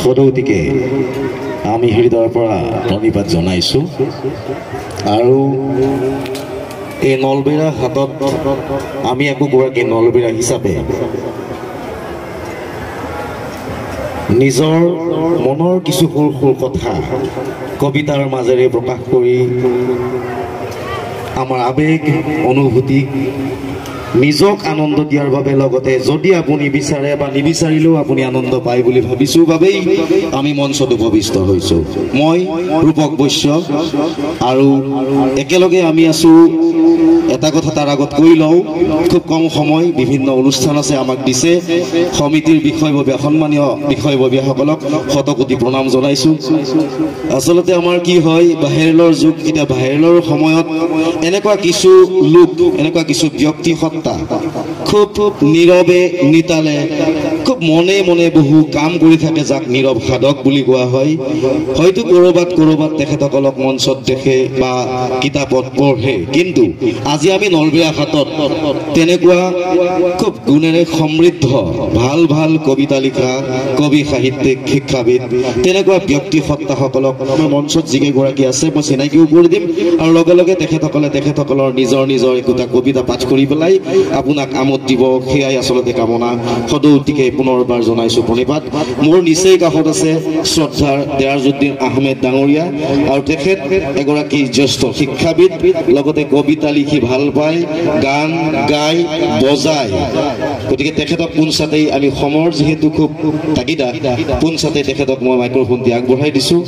সদৌতিকে আমি হৃদয়ৰ পৰা প্ৰণিপাত জনাইছোঁ। আৰু এই নলবেৰা হাতত আমি একোগৰাকী নলবেৰা হিচাপে নিজৰ মনৰ কিছু সৰু সৰু কথা কবিতাৰ মাজেৰে প্ৰকাশ কৰি আমাৰ আবেগ অনুভূতি নিজক আনন্দ দিয়াৰ বাবে লগতে যদি আপুনি বিচাৰে বা নিবিচাৰিলেও আপুনি আনন্দ পায় বুলি ভাবিছোঁ বাবেই আমি মঞ্চত উপবিষ্ট হৈছোঁ। মই ৰূপক বৈশ্য আৰু একেলগে আমি আছোঁ। এটা কথা তাৰ আগত কৈ লওঁ, খুব কম সময়, বিভিন্ন অনুষ্ঠান আছে আমাক দিছে। সমিতিৰ বিষয়ববীয়া সন্মানীয় বিষয়ববীয়াসকলক শতকোটি প্ৰণাম জনাইছোঁ। আচলতে আমাৰ কি হয়, ভাইৰেলৰ যুগ, এতিয়া ভাইৰেলৰ সময়ত এনেকুৱা কিছু লোক, এনেকুৱা কিছু ব্যক্তি খুব নীৰৱে নিতালে খুব মনে মনে বহু কাম কৰি থাকে, যাক নীৰৱ সাধক বুলি কোৱা হয়। হয়তো কৰবাত কৰবাত তেখেতসকলক মঞ্চত দেখে বা কিতাপত পঢ়ে, কিন্তু আজি আমি নলবেৰা হাতত তেনেকুৱা খুব গুণেৰে সমৃদ্ধ ভাল ভাল কবিতা লিখা কবি, সাহিত্যিক, শিক্ষাবিদ, তেনেকুৱা ব্যক্তি সত্তাসকলক আমাৰ মঞ্চত যিকেইগৰাকী আছে মই চিনাকিও কৰি দিম। আৰু লগে লগে তেখেতসকলৰ নিজৰ নিজৰ একোটা কবিতা পাঠ কৰি পেলাই আপোনাক আমোদ দিব, সেয়াই আচলতে কামনা। সদৌতিকে পুনৰবাৰ জনাইছোঁ প্ৰণিপাত। মোৰ নিচেই কাষত আছে শ্ৰদ্ধাৰ দেৰাজুদ্দিন আহমেদ ডাঙৰীয়া, আৰু তেখেত এগৰাকী জ্যেষ্ঠ শিক্ষাবিদ, লগতে কবিতা লিখি ভাল পায়, গান গাই বজায়। গতিকে তেখেতক পোনচাতেই আমি সমৰ যিহেতু খুব তাগিদা, পোনচাতে তেখেতক মই মাইক্ৰফোনটি আগবঢ়াই দিছোঁ।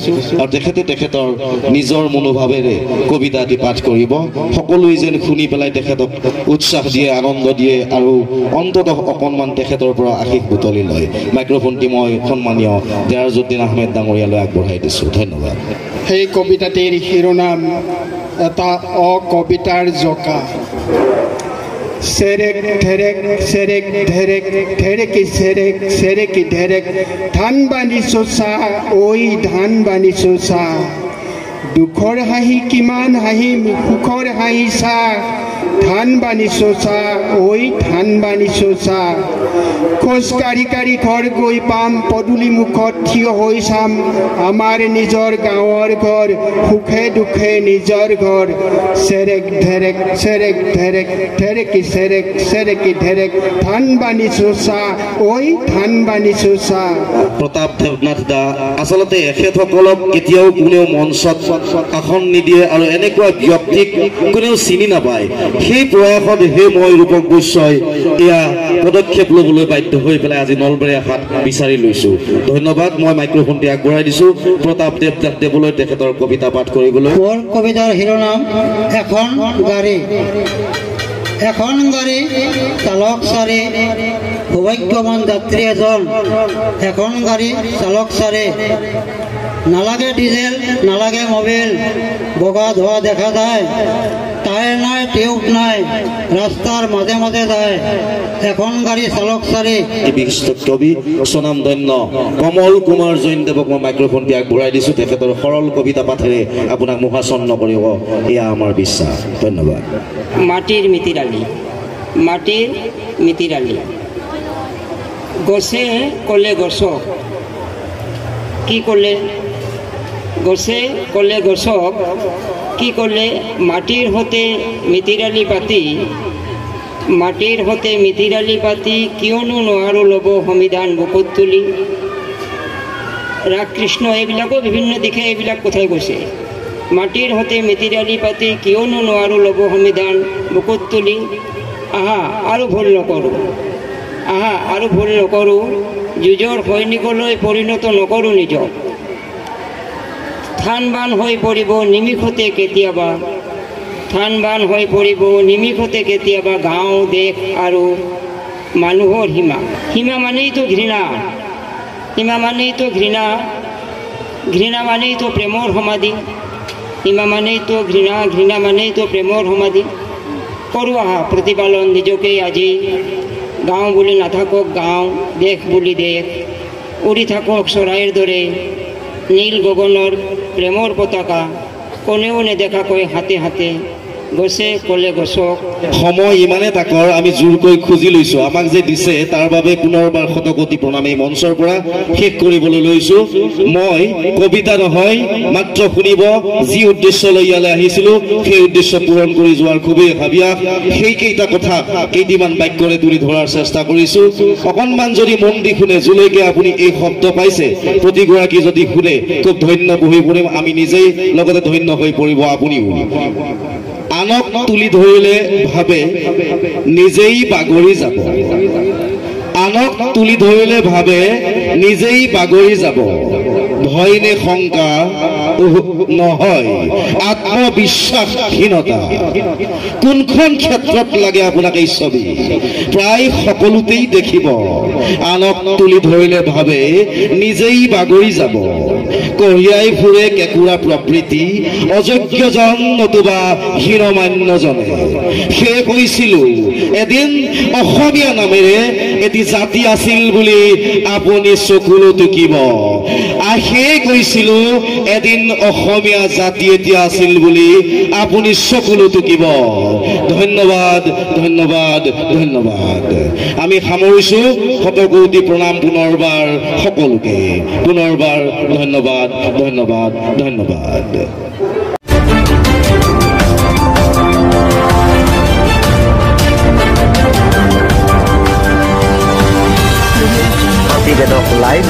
আৰু তেখেতে তেখেতৰ নিজৰ মনোভাৱেৰে কবিতা আদি পাঠ কৰিব। সকলোৱে যেন শুনি পেলাই তেখেতক উৎসাহ দিয়ে, আনন্দ দিয়ে, আৰু অন্ততঃ অকণমান তেখেতৰ পৰা আশীষ বুটলি লয়। মাইক্ৰফোনটি মই সন্মানীয় দেৰাজুদ্দিন আহমেদ ডাঙৰীয়ালৈ আগবঢ়াই দিছোঁ। ধন্যবাদ। সেই কবিতাটিৰ শিৰোনাম এটা অকবিতাৰ জকা। সেৰেক ঢেৰেক সেৰেক ঢেৰেক ঢেৰেকি সেৰেক সেৰেকি ঢেৰেক ধান বান্ধিছো চা, ঐ ধান বান্ধিছো চা। দুখৰ হাঁহি কিমান হাঁহি, সুখৰ হাঁহি চা। ধান বান্ধিছো চা, ঐ ধান বান্ধিছো চা। খোজ কাঢ়ি কাঢ়ি ঘৰ গৈ পাম, পদূলি মুখত থিয় হৈ চাম। আমাৰ নিজৰ গাঁৱৰ ঘৰ, সুখে দুখে নিজৰ ঘৰ। সেৰেক ঢেৰেক সেৰেক ঢেৰেক ঢেৰেকি সেৰেক সেৰেকি ঢেৰেক ধান বান্ধিছো চা, ঐ ধান বান্ধিছো চা। প্ৰতাপ দেৱনাথ দা আচলতে এখেতসকলক কেতিয়াও কোনেও মঞ্চত আসন নিদিয়ে, আৰু এনেকুৱা ব্যক্তিক কোনেও চিনি নাপায়। সেই প্ৰয়াসত মই ৰূপক বৈশ্যই এয়া পদক্ষেপ ল'বলৈ বাধ্য হৈ পেলাই আজি নলবেৰা হাত বিচাৰি লৈছোঁ। ধন্যবাদ। মই মাইক্ৰফোনটি আগবঢ়াই দিছোঁ প্ৰতাপ দেৱলৈ তেখেতৰ কবিতা পাঠ কৰিবলৈ। মোৰ কবিতাৰ শিৰোনাম এখন গাড়ী। এখন গাড়ী, চালক চাৰি, সৌভাগ্যৱান যাত্ৰী এজন। এখন গাড়ী, চালক চাৰি, নালাগে ডিজেল, নালাগে মবিল, বগা ধোৱা দেখা যায়। টায়াৰ নাই, টিউব নাই, ৰাস্তাৰ মাজে মাজে যায়। এখন গাড়ী, চালক চাৰি। বিশিষ্ট কবি স্বনামধন্য কমল কুমাৰ জৈনদেৱক মই মাইক্ৰফোনটি আগবঢ়াই দিছোঁ। তেখেতৰ সৰল কবিতা পাঠেৰে আপোনাক মোহাচন্ন কৰিব, এয়া আমাৰ বিশ্বাস। ধন্যবাদ। মাটিৰ মিতিৰালি, মাটিৰ মিতিৰালি। গছে ক'লে গছক, কি ক'লে? গছে ক'লে গছক, কি ক'লে? মাটিৰ সতে মিতিৰালি পাতি, মাটিৰ সতে মিতিৰালি পাতি, কিয়নো নোৱাৰো ল'ব সংবিধান বুকুত তুলি। ৰাগ কৃষ্ণ এইবিলাকো বিভিন্ন দিশে এইবিলাক কথাই কৈছে। মাটিৰ সতে মিতিৰালি পাতি, কিয়নো নোৱাৰো ল'ব সংবিধান বুকুত তুলি। আহা আৰু ভুল নকৰোঁ, আহা আৰু ভুল নকৰোঁ, যুঁজৰ সৈনিকলৈ পৰিণত নকৰোঁ নিজক। থান বান হৈ পৰিব নিমিষতে কেতিয়াবা, থান বান হৈ পৰিব নিমিষতে কেতিয়াবা গাঁও, দেশ আৰু মানুহৰ সীমা। সীমা মানেইতো ঘৃণা, সীমা মানেইতো ঘৃণা, ঘৃণা মানেইতো প্ৰেমৰ সমাধি। সীমা মানেইতো ঘৃণা, ঘৃণা মানেইতো প্ৰেমৰ সমাধি। কৰোঁ আহা প্ৰতিপালন নিজকেই আজি। গাঁও বুলি নাথাকক গাঁও, দেশ বুলি দেশ, উৰি থাকক চৰাইৰ দৰে নীল গগনৰ প্ৰেমৰ পতাকা। কোনেও নেদেখাকৈ হাতে হাতে গছে ক'লে গছক সময় ইমানে তাকৰ আমি জোৰকৈ খুজি লৈছো আমাক যে দিছে তাৰ বাবে পুনৰবাৰ শতকোটি প্ৰণাম এই মঞ্চৰ পৰা শেষ কৰিবলৈ লৈছো মই কবিতা নহয় মাত্ৰ শুনিব যি উদ্দেশ্য লৈ ইয়ালৈ আহিছিলো সেই উদ্দেশ্য পূৰণ কৰি যোৱাৰ খুবেই ভাবিয়াস সেইকেইটা কথা কেইটিমান বাক্যৰে তুলি ধৰাৰ চেষ্টা কৰিছো অকণমান যদি মন দি শুনে যলৈকে আপুনি এই শব্দ পাইছে প্ৰতিগৰাকী যদি শুনে খুব ধন্য বহি পৰিম আমি নিজেই লগতে ধন্য হৈ পৰিব আপুনিও আনক তুলি ধৰিলে ভাবে নিজেই বাগৰি যাব আনক তুলি ধৰিলে ভাবে নিজেই বাগৰি যাব ভয় নে শংকা নহয় আত্মবিশ্বাসহীনতা কোনখন ক্ষেত্ৰত লাগে আপোনাক এই ছবি প্ৰায় সকলোতেই দেখিব আনক তুলি ধৰিলে ভাবে নিজেই বাগৰি যাব কঢ়িয়াই ফুৰে কেঁকুৰা প্ৰবৃত্তি অযোগ্যজন নতুবা হীনমান্যজনে সেয়ে কৈছিলো এদিন অসমীয়া নামেৰে এটি জাতি আছিল বুলি আপুনি চকুলো টুকিব সেয়ে কৈছিলো এদিন অসমীয়া জাতি এতিয়া আছিল বুলি আপুনি চকুলো টুকিব ধন্যবাদ ধন্যবাদ ধন্যবাদ আমি সামৰিছো শতকোটি প্ৰণাম পুনৰবাৰ সকলোকে পুনৰবাৰ ধন্যবাদ ধন্যবাদ ধন্যবাদ প্ৰতিবেদক লাইভ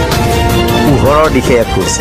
পোহৰৰ দিশে এখোজ